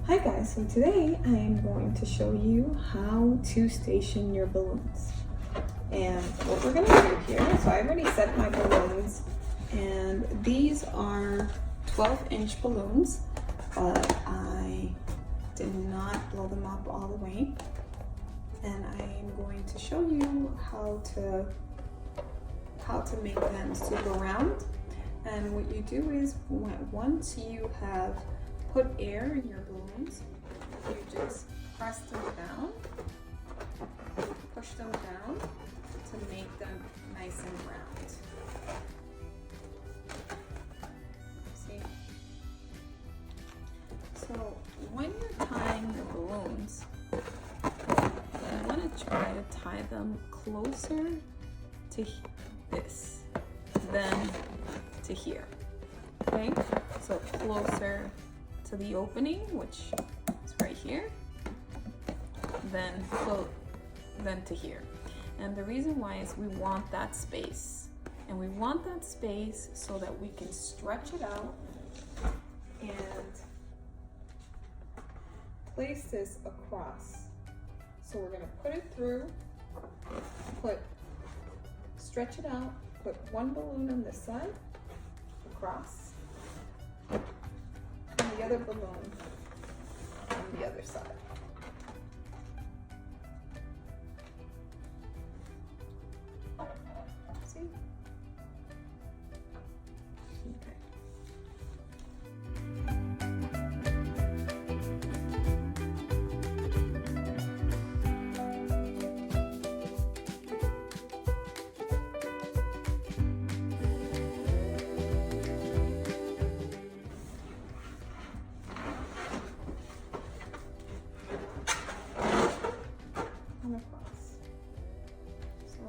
Hi guys, so today I am going to show you how to station your balloons. And what we're going to do here, so I already set my balloons, and these are 12-inch balloons, but I did not blow them up all the way. And I am going to show you how to make them super round. And what you do is once you have put air in your balloons, you just press them down, push them down to make them nice and round. See? So when you're tying the balloons, you want to try to tie them closer to this than to here. Okay? So closer to the opening, which is right here, then to here. And the reason why is we want that space, and we want that space so that we can stretch it out and place this across. So we're going to put it through, stretch it out, put one balloon on this side across, the other balloon on the other side. See? Okay. Across. So